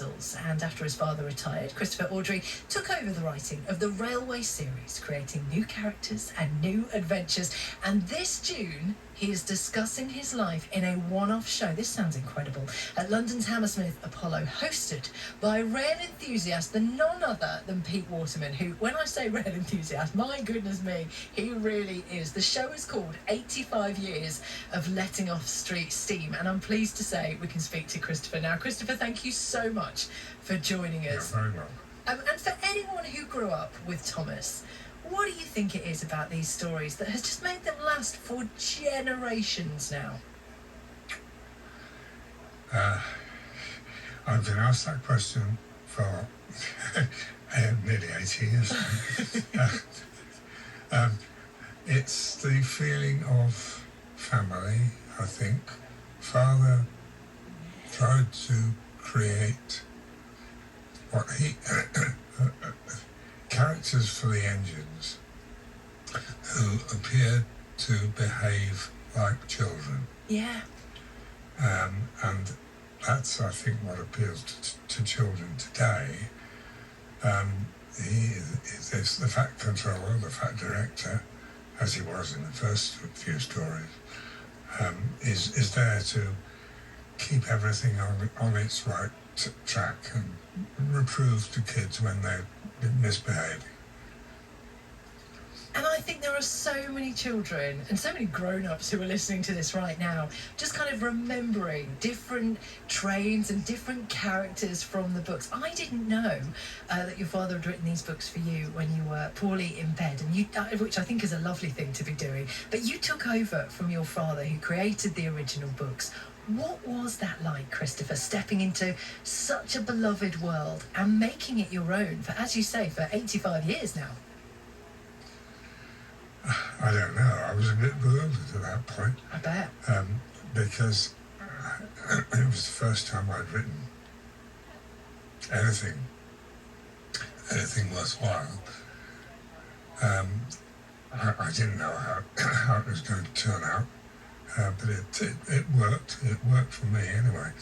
and after his father retired, Christopher Awdry took over the writing of the Railway series, creating new characters and new adventures. And this June, he is discussing his life in a one-off show. This sounds incredible. At London's Hammersmith Apollo, hosted by rail enthusiast, the none other than Pete Waterman, who, when I say rail enthusiast, my goodness me, he really is. The show is called 85 Years of Letting Off Street Steam, and I'm pleased to say we can speak to Christopher now. Christopher, thank you so much for joining us. You're very well. And for anyone who grew up with Thomas, what do you think it is about these stories that has just made them last for generations now? I've been asked that question for nearly 80 years. It's the feeling of family, I think. Father tried to create what he characters for the engines who appeared to behave like children. Yeah. And that's, I think, what appeals to children today. He is the fact controller, the fact director, as he was in the first few stories, is there to keep everything on its right track and reprove to kids when they're misbehaving. And I think there are so many children and so many grown-ups who are listening to this right now, just kind of remembering different trains and different characters from the books. I didn't know that your father had written these books for you when you were poorly in bed, and which I think is a lovely thing to be doing. But you took over from your father, who created the original books. What was that like, Christopher, stepping into such a beloved world and making it your own for, as you say, for 85 years now? I don't know. I was a bit bewildered at that point. I bet. Because it was the first time I'd written anything worthwhile. I didn't know how it was going to turn out, but it worked. It worked for me anyway,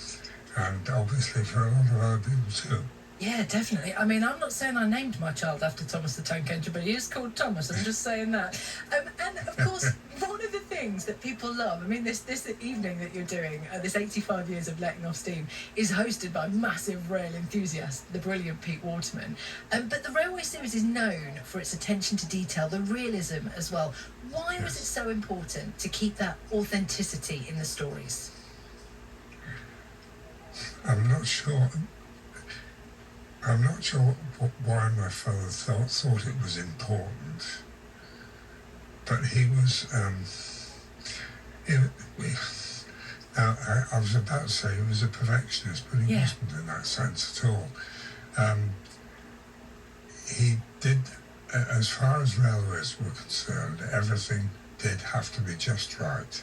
and obviously for a lot of other people too. Yeah, definitely. I mean, I'm not saying I named my child after Thomas the Tank Engine, but he is called Thomas. I'm just saying that. And of course, one of the things that people love, I mean, this evening that you're doing, this 85 Years of Letting Off Steam, is hosted by massive rail enthusiast, the brilliant Pete Waterman. But the Railway series is known for its attention to detail, the realism as well. Why was it so important to keep that authenticity in the stories? I'm not sure why my father thought it was important, but he was. I was about to say he was a perfectionist, but he wasn't in that sense at all. He did, as far as railways were concerned, everything did have to be just right,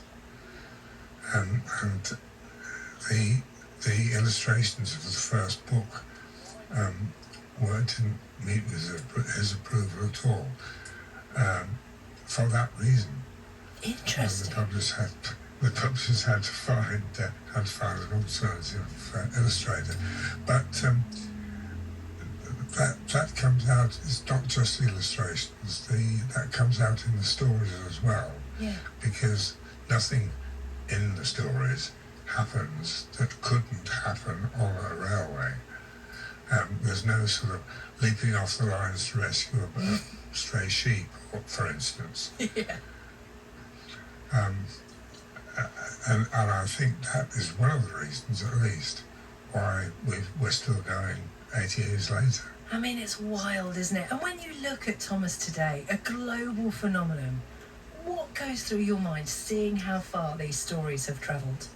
and the illustrations of the first book didn't meet with his approval at all. For that reason, interesting. The publishers had to find an alternative illustrator. But that comes out. It's not just the illustrations. That comes out in the stories as well. Yeah. Because nothing in the stories happens that couldn't happen on a railway. There's no sort of leaping off the lines to rescue a stray sheep, for instance. Yeah. And I think that is one of the reasons, at least, why we're still going 80 years later. I mean, it's wild, isn't it? And when you look at Thomas today, a global phenomenon, what goes through your mind seeing how far these stories have travelled?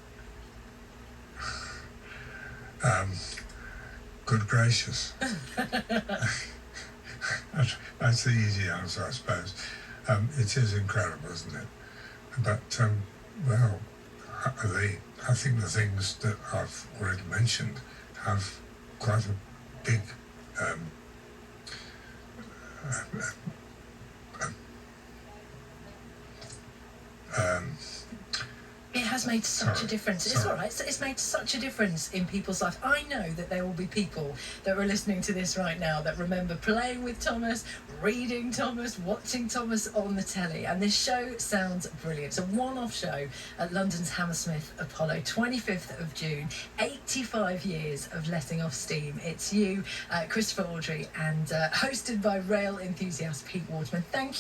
Good gracious. That's the easy answer, I suppose. It is incredible, isn't it? But, I think the things that I've already mentioned have quite a big has made such a Sorry, difference. It's sorry. all right. It's made such a difference in people's life. I know that there will be people that are listening to this right now that remember playing with Thomas, reading Thomas, watching Thomas on the telly. And this show sounds brilliant. It's a one-off show at London's Hammersmith Apollo, 25th of June. 85 years of letting off steam. It's you, Christopher Awdry, and hosted by rail enthusiast Pete Waterman. Thank you.